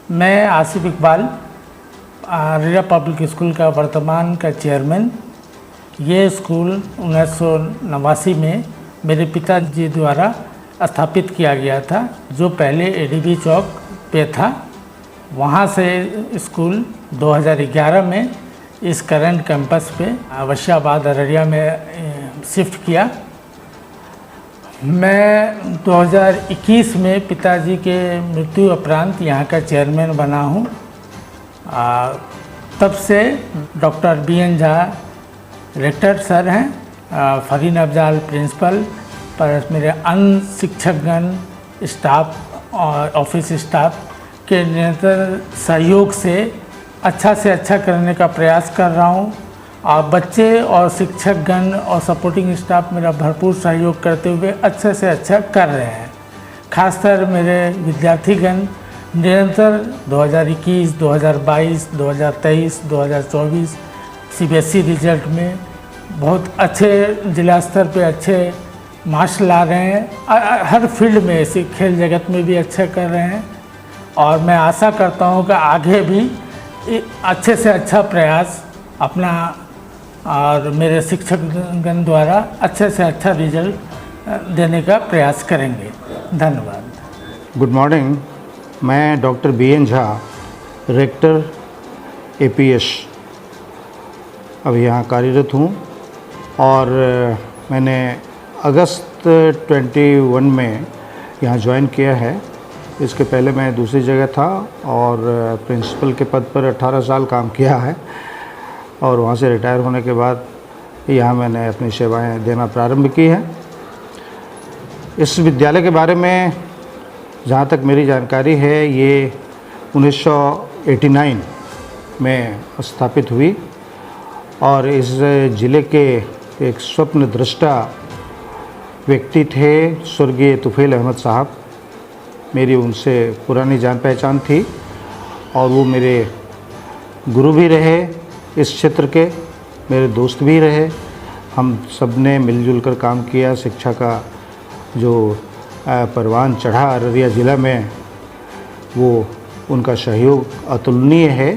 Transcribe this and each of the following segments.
मैं Asif Iqbal Araria public school का वर्तमान का चेयरमैन। ये स्कूल 1989 में मेरे पिताजी द्वारा स्थापित किया गया था, जो पहले एडीबी चौक पे था। वहाँ से स्कूल 2011 में इस करंट कैंपस पे वशियाबाद अररिया में शिफ्ट किया। मैं 2021 में पिताजी के मृत्यु उपरांत यहाँ का चेयरमैन बना हूँ। तब से doctor BN Jha rector sir हैं, फरीन अफजाल प्रिंसिपल, पर मेरे अन्य शिक्षकगण, स्टाफ और ऑफिस स्टाफ के निरंतर सहयोग से अच्छा करने का प्रयास कर रहा हूँ। और बच्चे और शिक्षकगण और सपोर्टिंग स्टाफ मेरा भरपूर सहयोग करते हुए अच्छे से अच्छा कर रहे हैं। खासकर मेरे विद्यार्थीगण निरंतर 2021, 2022, 2023, 2024 CBSE रिजल्ट में बहुत अच्छे जिला स्तर पे अच्छे मार्क्स ला रहे हैं। हर फील्ड में, ऐसे खेल जगत में भी अच्छे कर रहे हैं। और मैं आशा करता हूँ कि आगे भी अच्छे से अच्छा प्रयास अपना और मेरे शिक्षकगण द्वारा अच्छे से अच्छा रिजल्ट देने का प्रयास करेंगे। धन्यवाद। Good morning. मैं doctor BN Jha, rector APS, अभी यहाँ कार्यरत हूँ। और मैंने अगस्त 21 में यहाँ ज्वाइन किया है। इसके पहले मैं दूसरी जगह था और प्रिंसिपल के पद पर 18 साल काम किया है। और वहाँ से रिटायर होने के बाद यहाँ मैंने अपनी सेवाएं देना प्रारंभ की हैं। इस विद्यालय के बारे में जहाँ तक मेरी जानकारी है, ये 1989 में स्थापित हुई और इस ज़िले के एक स्वप्न दृष्टा व्यक्ति थे स्वर्गीय तुफैल अहमद साहब। मेरी उनसे पुरानी जान पहचान थी और वो मेरे गुरु भी रहे, इस क्षेत्र के मेरे दोस्त भी रहे। हम सब ने मिलजुल कर काम किया। शिक्षा का जो परवान चढ़ा अररिया ज़िला में, वो उनका सहयोग अतुलनीय है।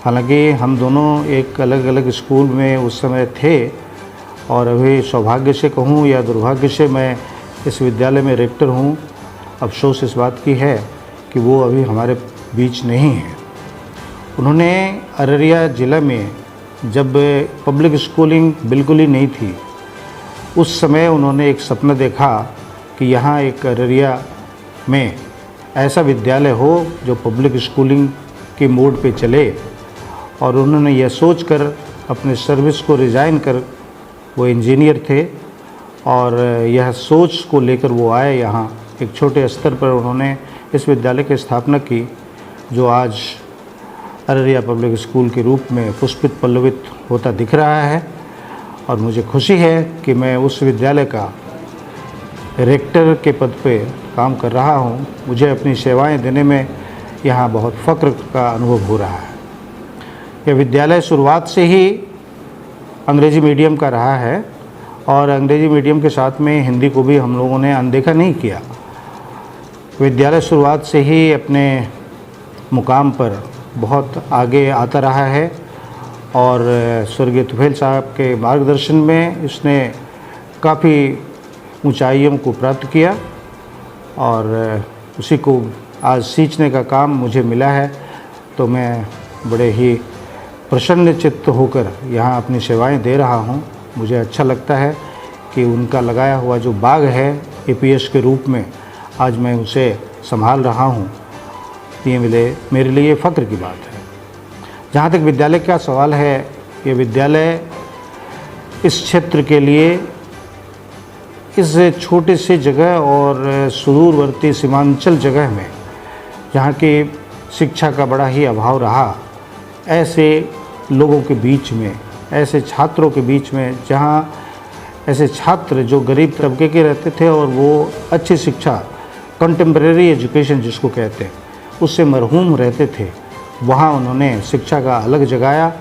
हालांकि हम दोनों एक अलग अलग स्कूल में उस समय थे और अभी सौभाग्य से कहूँ या दुर्भाग्य से मैं इस विद्यालय में रेक्टर हूँ। अफसोस इस बात की है कि वो अभी हमारे बीच नहीं है। उन्होंने अररिया ज़िला में जब पब्लिक स्कूलिंग बिल्कुल ही नहीं थी, उस समय उन्होंने एक सपना देखा कि यहाँ एक अररिया में ऐसा विद्यालय हो जो पब्लिक स्कूलिंग के मोड पे चले। और उन्होंने यह सोचकर अपने सर्विस को रिज़ाइन कर, वो इंजीनियर थे, और यह सोच को लेकर वो आए यहाँ। एक छोटे स्तर पर उन्होंने इस विद्यालय की स्थापना की, जो आज अररिया पब्लिक स्कूल के रूप में पुष्पित पल्लवित होता दिख रहा है। और मुझे खुशी है कि मैं उस विद्यालय का रेक्टर के पद पे काम कर रहा हूँ। मुझे अपनी सेवाएं देने में यहाँ बहुत फ़ख्र का अनुभव हो रहा है। यह विद्यालय शुरुआत से ही अंग्रेज़ी मीडियम का रहा है और अंग्रेज़ी मीडियम के साथ में हिंदी को भी हम लोगों ने अनदेखा नहीं किया। विद्यालय शुरुआत से ही अपने मुकाम पर बहुत आगे आता रहा है और स्वर्गीय तुफैल साहब के मार्गदर्शन में इसने काफ़ी ऊंचाइयों को प्राप्त किया और उसी को आज सींचने का काम मुझे मिला है। तो मैं बड़े ही प्रसन्न चित्त होकर यहाँ अपनी सेवाएं दे रहा हूँ। मुझे अच्छा लगता है कि उनका लगाया हुआ जो बाग है APS के रूप में, आज मैं उसे संभाल रहा हूँ। ये मेरे लिए फ़ख्र की बात है। जहाँ तक विद्यालय का सवाल है, ये विद्यालय इस क्षेत्र के लिए, इस छोटे से जगह और सुदूरवर्ती सीमांचल जगह में जहाँ की शिक्षा का बड़ा ही अभाव रहा, ऐसे लोगों के बीच में, ऐसे छात्रों के बीच में, जहाँ ऐसे छात्र जो गरीब तबके के रहते थे और वो अच्छी शिक्षा, कंटेम्प्रेरी एजुकेशन जिसको कहते हैं, उससे मरहूम रहते थे, वहाँ उन्होंने शिक्षा का अलग जगाया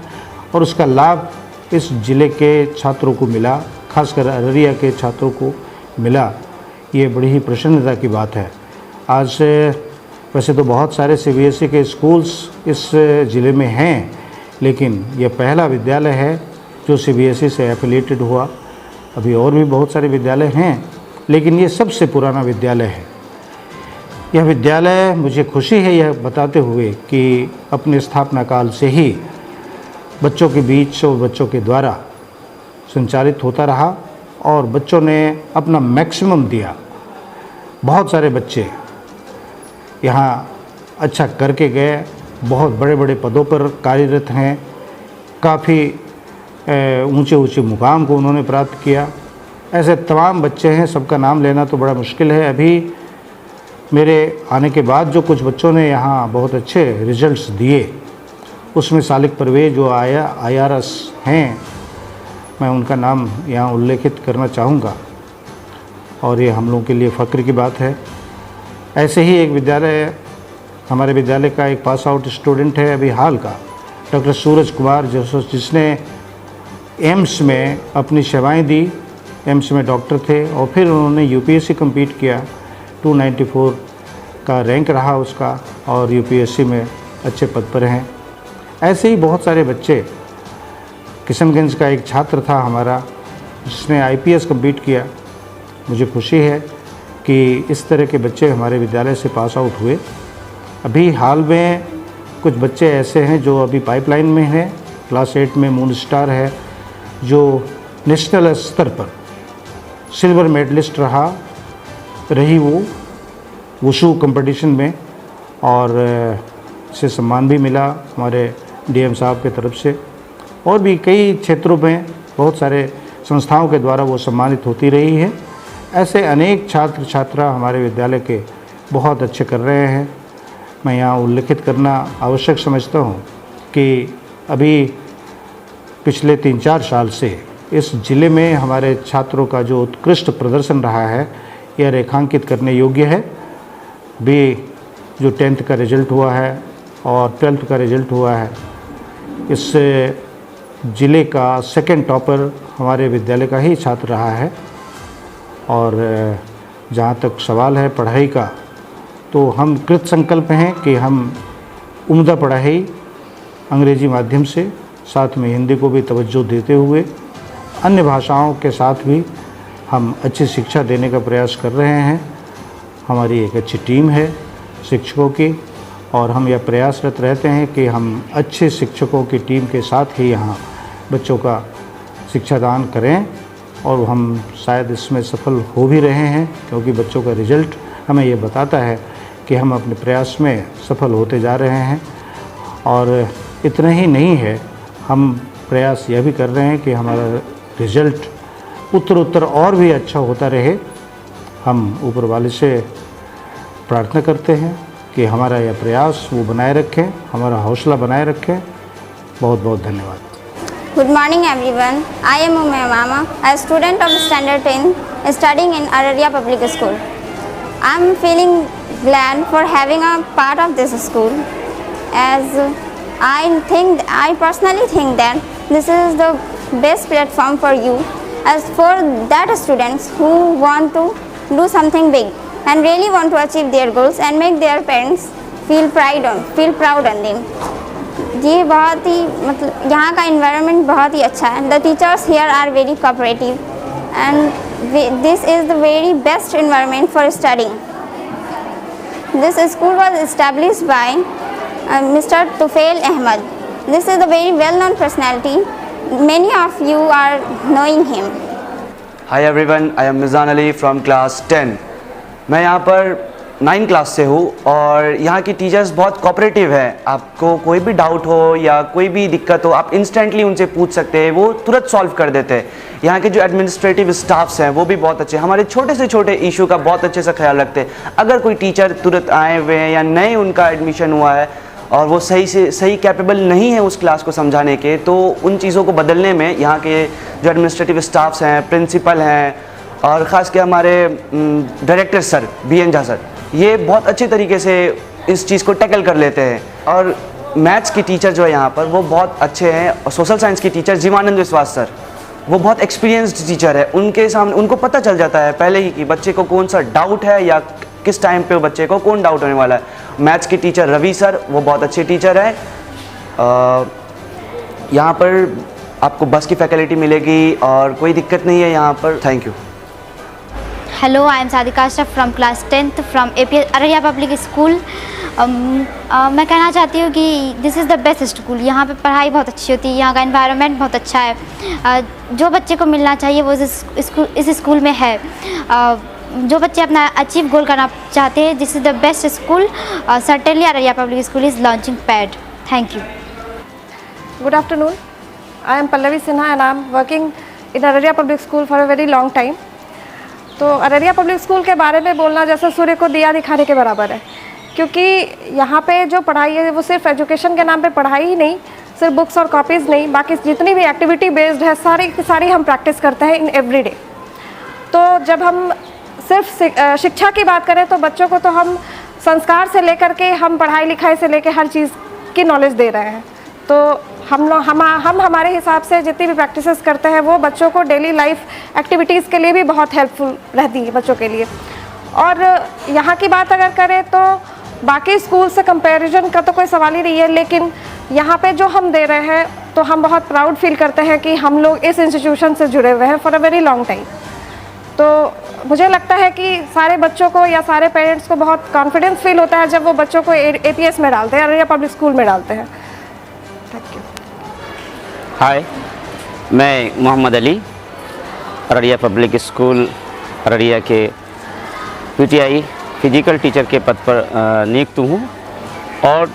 और उसका लाभ इस ज़िले के छात्रों को मिला, खासकर अररिया के छात्रों को मिला। ये बड़ी ही प्रसन्नता की बात है। आज से वैसे तो बहुत सारे CBSE के स्कूल्स इस ज़िले में हैं, लेकिन यह पहला विद्यालय है जो CBSE से एफिलिएटेड हुआ। अभी और भी बहुत सारे विद्यालय हैं, लेकिन ये सबसे पुराना विद्यालय है। यह विद्यालय, मुझे खुशी है यह बताते हुए कि अपने स्थापना काल से ही बच्चों के बीच और बच्चों के द्वारा संचालित होता रहा और बच्चों ने अपना मैक्सिमम दिया। बहुत सारे बच्चे यहाँ अच्छा करके गए, बहुत बड़े बड़े पदों पर कार्यरत हैं, काफ़ी ऊंचे ऊंचे मुकाम को उन्होंने प्राप्त किया। ऐसे तमाम बच्चे हैं, सबका नाम लेना तो बड़ा मुश्किल है। अभी मेरे आने के बाद जो कुछ बच्चों ने यहाँ बहुत अच्छे रिजल्ट्स दिए, उसमें सालिक परवेज जो IRS हैं, मैं उनका नाम यहाँ उल्लेखित करना चाहूँगा और ये हम लोगों के लिए फ़ख्र की बात है। ऐसे ही एक विद्यालय, हमारे विद्यालय का एक पास आउट स्टूडेंट है अभी हाल का, डॉक्टर सूरज कुमार, जिसने एम्स में अपनी सेवाएं दी। एम्स में डॉक्टर थे और फिर उन्होंने UPSC कम्पीट किया, 294 का रैंक रहा उसका और UPSC में अच्छे पद पर हैं। ऐसे ही बहुत सारे बच्चे, किशनगंज का एक छात्र था हमारा जिसने IPS कम्पीट किया। मुझे खुशी है कि इस तरह के बच्चे हमारे विद्यालय से पास आउट हुए। अभी हाल में कुछ बच्चे ऐसे हैं जो अभी पाइपलाइन में हैं। क्लास 8 में मून स्टार है जो नेशनल स्तर पर सिल्वर मेडलिस्ट रही वो वुशु कंपटीशन में, और इसे सम्मान भी मिला हमारे DM साहब के तरफ से। और भी कई क्षेत्रों में बहुत सारे संस्थाओं के द्वारा वो सम्मानित होती रही है। ऐसे अनेक छात्र छात्रा हमारे विद्यालय के बहुत अच्छे कर रहे हैं। मैं यहाँ उल्लेखित करना आवश्यक समझता हूँ कि अभी पिछले 3-4 साल से इस ज़िले में हमारे छात्रों का जो उत्कृष्ट प्रदर्शन रहा है, यह रेखांकित करने योग्य है। भी जो 10th का रिज़ल्ट हुआ है और 12th का रिज़ल्ट हुआ है, इस ज़िले का सेकंड टॉपर हमारे विद्यालय का ही छात्र रहा है। और जहाँ तक सवाल है पढ़ाई का, तो हम कृत संकल्प हैं कि हम उम्दा पढ़ाई अंग्रेज़ी माध्यम से, साथ में हिंदी को भी तवज्जो देते हुए अन्य भाषाओं के साथ भी हम अच्छी शिक्षा देने का प्रयास कर रहे हैं। हमारी एक अच्छी टीम है शिक्षकों की और हम यह प्रयासरत रहते हैं कि हम अच्छे शिक्षकों की टीम के साथ ही यहाँ बच्चों का शिक्षादान करें, और हम शायद इसमें सफल हो भी रहे हैं, क्योंकि बच्चों का रिज़ल्ट हमें ये बताता है कि हम अपने प्रयास में सफल होते जा रहे हैं। और इतना ही नहीं है, हम प्रयास यह भी कर रहे हैं कि हमारा रिज़ल्ट उत्तर और भी अच्छा होता रहे। हम ऊपर वाले से प्रार्थना करते हैं कि हमारा यह प्रयास वो बनाए रखें, हमारा हौसला बनाए रखें। बहुत बहुत धन्यवाद। Good morning everyone. I am Umay Mama, a student of Standard 10 studying in Araria Public School. I am feeling glad for having a part of this school, as I personally think that this is the best platform for you, as for that students who want to do something big and really want to achieve their goals and make their parents feel proud on them. ये बहुत ही मतलब यहाँ का environment बहुत ही अच्छा है. The teachers here are very cooperative and this is the very best environment for studying. This school was established by Mr. Tufail Ahmed. This is a very well-known personality. Many of you are knowing him. Hi everyone, I am Mizan Ali from class 10. मैं यहाँ पर 9 class से हूँ और यहाँ की teachers बहुत cooperative है. आपको कोई भी डाउट हो या कोई भी दिक्कत हो, आप इंस्टेंटली उनसे पूछ सकते हैं, वो तुरंत सॉल्व कर देते हैं. यहाँ के जो एडमिनिस्ट्रेटिव स्टाफ्स हैं वो भी बहुत अच्छे, हमारे छोटे से छोटे इशू का बहुत अच्छे से ख्याल रखते हैं. अगर कोई टीचर तुरंत आए हुए हैं या नए उनका एडमिशन हुआ है और वो सही कैपेबल नहीं है उस क्लास को समझाने के, तो उन चीज़ों को बदलने में यहाँ के जो एडमिनिस्ट्रेटिव स्टाफ्स हैं, प्रिंसिपल हैं और ख़ास के हमारे director sir BN Jha sir, ये बहुत अच्छे तरीके से इस चीज़ को टैकल कर लेते हैं. और मैथ्स की टीचर जो है यहाँ पर वो बहुत अच्छे हैं. और सोशल साइंस की टीचर जीवानंद विश्वास सर, वो बहुत एक्सपीरियंस्ड टीचर है. उनके सामने उनको पता चल जाता है पहले ही कि बच्चे को कौन सा डाउट है या किस टाइम पे बच्चे को कौन डाउट होने वाला है। मैथ्स की टीचर रवि सर, वो बहुत अच्छे टीचर है। यहाँ पर आपको बस की फैसिलिटी मिलेगी और कोई दिक्कत नहीं है यहाँ पर। Thank you. Hello, I am Sadika Ashraf from class 10th from APS Araria public school. मैं कहना चाहती हूँ कि this is the best school. यहाँ पे पढ़ाई बहुत अच्छी होती है, यहाँ का एनवायरनमेंट बहुत अच्छा है। जो बच्चे को मिलना चाहिए वो इस स्कूल में है। जो बच्चे अपना अचीव गोल करना चाहते हैं, this is the best school. Certainly Araria public school is launching pad. Thank you. Good afternoon. I am Pallavi Sinha and I am working in Araria Public School for a very long time. तो Araria public school के बारे में बोलना जैसे सूर्य को दिया दिखाने के बराबर है, क्योंकि यहाँ पे जो पढ़ाई है वो सिर्फ एजुकेशन के नाम पे पढ़ाई ही नहीं, सिर्फ बुक्स और कॉपीज़ नहीं, बाकी जितनी भी एक्टिविटी बेस्ड है सारी की सारी हम प्रैक्टिस करते हैं इन एवरी डे। तो जब हम सिर्फ शिक्षा की बात करें तो बच्चों को तो हम संस्कार से लेकर के हम पढ़ाई लिखाई से लेकर हर चीज़ की नॉलेज दे रहे हैं। तो हम हमारे हिसाब से जितनी भी प्रैक्टिसेस करते हैं वो बच्चों को डेली लाइफ एक्टिविटीज़ के लिए भी बहुत हेल्पफुल रहती है बच्चों के लिए। और यहाँ की बात अगर करें तो बाकी स्कूल से कंपैरिजन का तो कोई सवाल ही नहीं है, लेकिन यहाँ पे जो हम दे रहे हैं तो हम बहुत प्राउड फील करते हैं कि हम लोग इस इंस्टीट्यूशन से जुड़े हुए हैं for a very long time. तो मुझे लगता है कि सारे बच्चों को या सारे पेरेंट्स को बहुत कॉन्फिडेंस फील होता है जब वो बच्चों को APS में डालते हैं, अररिया पब्लिक स्कूल में डालते हैं। Thank you. हाय, मैं मोहम्मद अली अररिया पब्लिक स्कूल अररिया के PTI फिजिकल टीचर के पद पर नियुक्त हूँ। और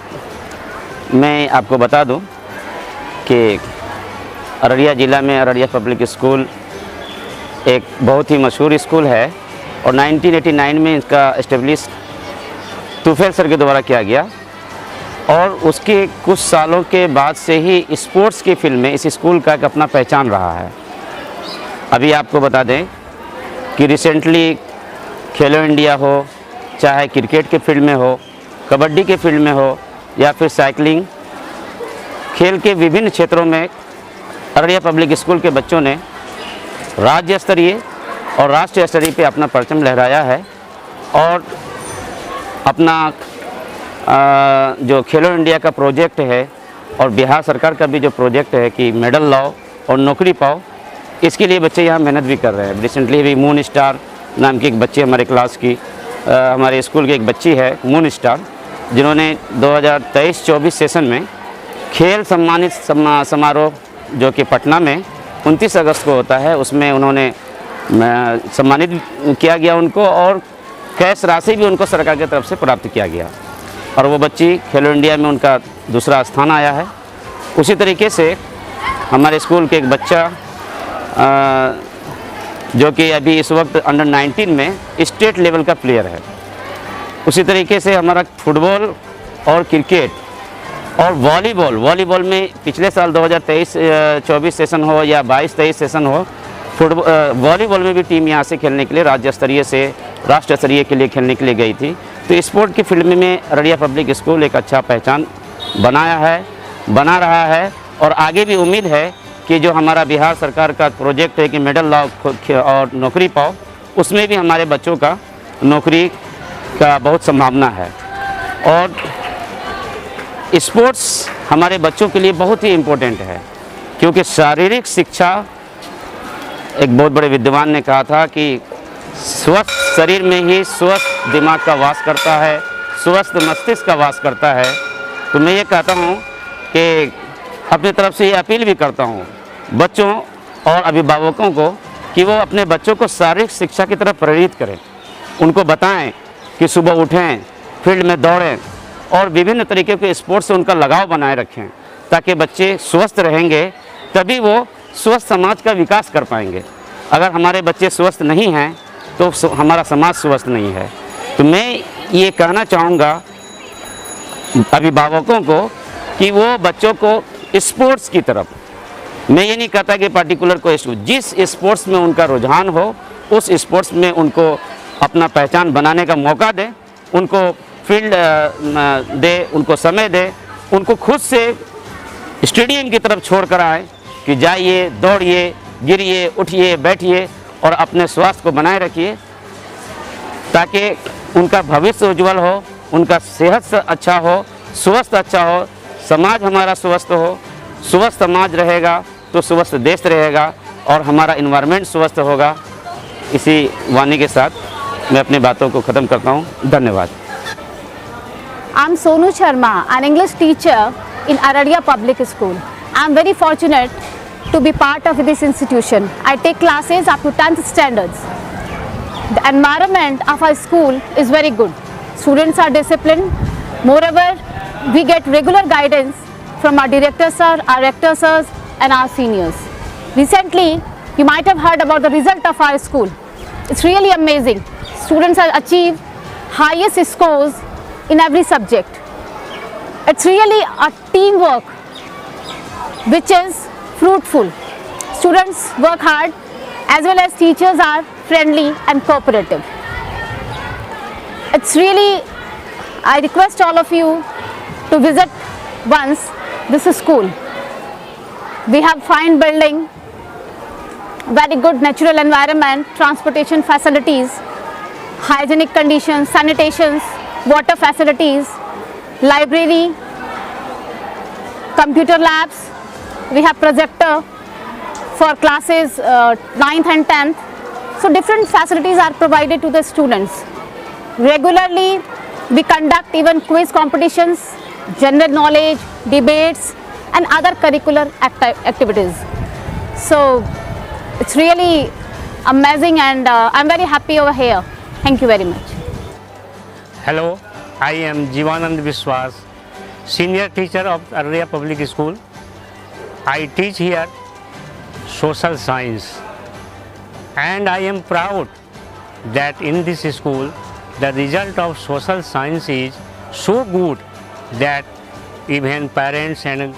मैं आपको बता दूँ कि अररिया ज़िला में अररिया पब्लिक स्कूल एक बहुत ही मशहूर स्कूल है और 1989 में इसका इस्टेब्लिश तुफैल सर के द्वारा किया गया और उसके कुछ सालों के बाद से ही स्पोर्ट्स की फील्ड में इस स्कूल का एक अपना पहचान रहा है। अभी आपको बता दें कि रिसेंटली खेलो इंडिया हो, चाहे क्रिकेट के फील्ड में हो, कबड्डी के फील्ड में हो या फिर साइकिलिंग, खेल के विभिन्न क्षेत्रों में अररिया पब्लिक स्कूल के बच्चों ने राज्य स्तरीय और राष्ट्रीय स्तरीय पे अपना परचम लहराया है। और अपना जो खेलो इंडिया का प्रोजेक्ट है और बिहार सरकार का भी जो प्रोजेक्ट है कि मेडल लाओ और नौकरी पाओ, इसके लिए बच्चे यहाँ मेहनत भी कर रहे हैं। रिसेंटली भी मून स्टार नाम की एक बच्ची हमारे क्लास की हमारे स्कूल की एक बच्ची है मून स्टार, जिन्होंने 2023-24 सेशन में खेल सम्मानित समारोह जो कि पटना में 29 अगस्त को होता है, उसमें उन्होंने सम्मानित किया गया उनको और कैश राशि भी उनको सरकार की तरफ से प्राप्त किया गया और वो बच्ची खेलो इंडिया में उनका दूसरा स्थान आया है। उसी तरीके से हमारे स्कूल के एक बच्चा जो कि अभी इस वक्त अंडर 19 में स्टेट लेवल का प्लेयर है। उसी तरीके से हमारा फुटबॉल और क्रिकेट और वॉलीबॉल में पिछले साल 2023-24 सेशन हो या 22-23 सेशन हो, वॉलीबॉल में भी टीम यहाँ से खेलने के लिए राज्य स्तरीय से राष्ट्रीय स्तरीय के लिए खेलने के लिए गई थी। तो स्पोर्ट की फील्ड में अररिया पब्लिक स्कूल एक अच्छा पहचान बना रहा है और आगे भी उम्मीद है कि जो हमारा बिहार सरकार का प्रोजेक्ट है कि मेडल लाओ और नौकरी पाओ, उसमें भी हमारे बच्चों का नौकरी का बहुत संभावना है। और स्पोर्ट्स हमारे बच्चों के लिए बहुत ही इम्पोर्टेंट है, क्योंकि शारीरिक शिक्षा, एक बहुत बड़े विद्वान ने कहा था कि स्वस्थ शरीर में ही स्वस्थ दिमाग का वास करता है, स्वस्थ मस्तिष्क का वास करता है। तो मैं ये कहता हूँ कि अपनी तरफ से ये अपील भी करता हूँ बच्चों और अभिभावकों को कि वो अपने बच्चों को शारीरिक शिक्षा की तरफ प्रेरित करें, उनको बताएं कि सुबह उठें, फील्ड में दौड़ें और विभिन्न तरीके के स्पोर्ट्स से उनका लगाव बनाए रखें, ताकि बच्चे स्वस्थ रहेंगे तभी वो स्वस्थ समाज का विकास कर पाएंगे। अगर हमारे बच्चे स्वस्थ नहीं हैं तो हमारा समाज स्वस्थ नहीं है। तो मैं ये कहना चाहूँगा अभिभावकों को कि वो बच्चों को स्पोर्ट्स की तरफ, मैं ये नहीं कहता कि पर्टिकुलर कोई जिस स्पोर्ट्स में उनका रुझान हो उस स्पोर्ट्स में उनको अपना पहचान बनाने का मौका दें, उनको फील्ड दे, उनको समय दे, उनको खुद से स्टेडियम की तरफ छोड़ कर आए कि जाइए, दौड़िए, गिरिए, उठिए, बैठिए और अपने स्वास्थ्य को बनाए रखिए, ताकि उनका भविष्य उज्जवल हो, उनका सेहत अच्छा हो, स्वस्थ अच्छा हो, समाज हमारा स्वस्थ हो। स्वस्थ समाज रहेगा तो स्वस्थ देश रहेगा और हमारा इन्वायरमेंट स्वस्थ होगा। इसी वाणी के साथ मैं अपनी बातों को ख़त्म करता हूँ। धन्यवाद। I'm Sonu Sharma, an English teacher in Araria Public School. I'm very fortunate to be part of this institution. I take classes up to 10th standards. The environment of our school is very good. Students are disciplined. Moreover, we get regular guidance from our director sir, our rector sirs and our seniors. Recently, you might have heard about the result of our school. It's really amazing. Students have achieved highest scores in every subject. It's really a teamwork which is fruitful. Students work hard as well as teachers are friendly and cooperative. It's really, I request all of you to visit once this school. We have fine building, very good natural environment, transportation facilities, hygienic conditions, sanitations, water facilities, library, computer labs. We have projector for classes 9th and 10th. So different facilities are provided to the students. Regularly we conduct even quiz competitions, general knowledge, debates and other curricular activities. So it's really amazing and I'm very happy over here. Thank you very much. Hello, I am Jivanand Vishwas, senior teacher of Araria Public School. I teach here social science and I am proud that in this school the result of social science is so good that even parents and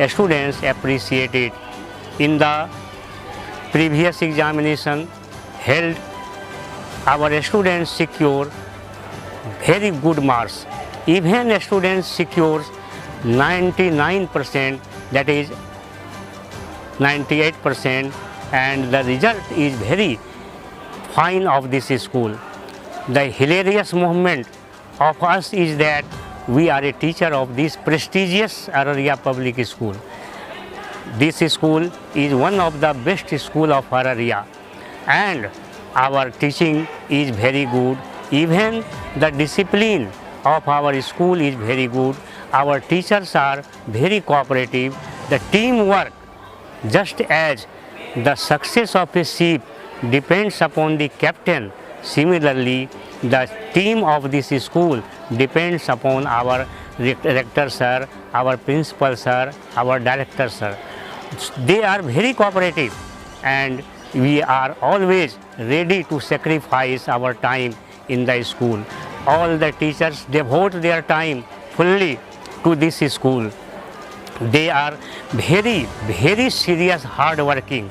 students appreciate it. In the previous examination held, our students secure very good marks. Even students secures 99%, that is 98%, and the result is very fine of this school. The hilarious moment of us is that we are a teacher of this prestigious Araria Public School. This school is one of the best school of Araria and our teaching is very good. Even the discipline of our school is very good. Our teachers are very cooperative. The teamwork, just as the success of a ship depends upon the captain, similarly the team of this school depends upon our rector sir, our principal sir, our director sir. They are very cooperative and we are always ready to sacrifice our time in the school. All the teachers devote their time fully to this school. They are very, very serious hard working.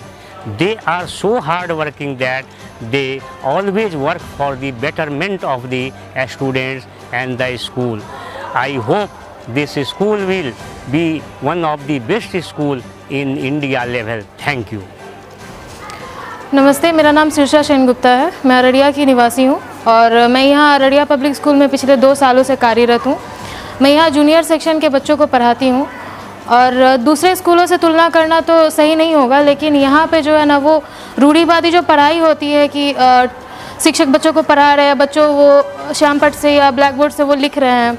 They are so hard working that they always work for the betterment of the students and the school. I hope this school will be one of the best school in India level. Thank you. नमस्ते, मेरा नाम शीर्षा सेन गुप्ता है। मैं अररिया की निवासी हूँ और मैं यहाँ अररिया पब्लिक स्कूल में पिछले 2 सालों से कार्यरत हूँ। मैं यहाँ जूनियर सेक्शन के बच्चों को पढ़ाती हूँ और दूसरे स्कूलों से तुलना करना तो सही नहीं होगा, लेकिन यहाँ पे जो है ना वो रूढ़िवादी जो पढ़ाई होती है कि शिक्षक बच्चों को पढ़ा रहे हैं, बच्चों वो श्यामपट्ट से या ब्लैक बोर्ड से वो लिख रहे हैं,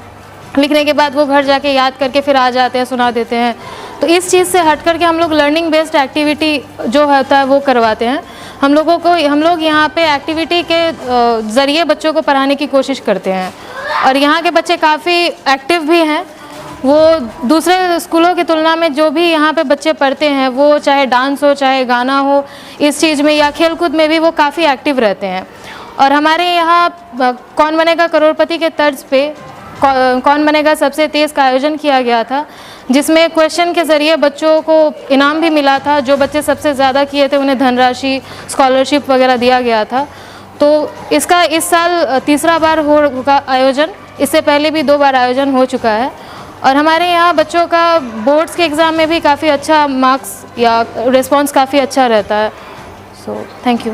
लिखने के बाद वो घर जाके याद करके फिर आ जाते हैं, सुना देते हैं। तो इस चीज़ से हट करके हम लोग लर्निंग बेस्ड एक्टिविटी जो होता है वो करवाते हैं। हम लोग यहाँ पे एक्टिविटी के ज़रिए बच्चों को पढ़ाने की कोशिश करते हैं और यहाँ के बच्चे काफ़ी एक्टिव भी हैं। वो दूसरे स्कूलों की तुलना में जो भी यहाँ पे बच्चे पढ़ते हैं, वो चाहे डांस हो चाहे गाना हो, इस चीज़ में या खेलकूद में भी वो काफ़ी एक्टिव रहते हैं। और हमारे यहाँ कौन बनेगा करोड़पति के तर्ज पे कौन बनेगा सबसे तेज़ का आयोजन किया गया था, जिसमें क्वेश्चन के ज़रिए बच्चों को इनाम भी मिला था। जो बच्चे सबसे ज़्यादा किए थे उन्हें धनराशि, स्कॉलरशिप वगैरह दिया गया था। तो इसका इस साल तीसरा बार होगा आयोजन। इससे पहले भी 2 बार आयोजन हो चुका है और हमारे यहाँ बच्चों का बोर्ड्स के एग्ज़ाम में भी काफ़ी अच्छा मार्क्स या रिस्पॉन्स काफ़ी अच्छा रहता है। So thank you.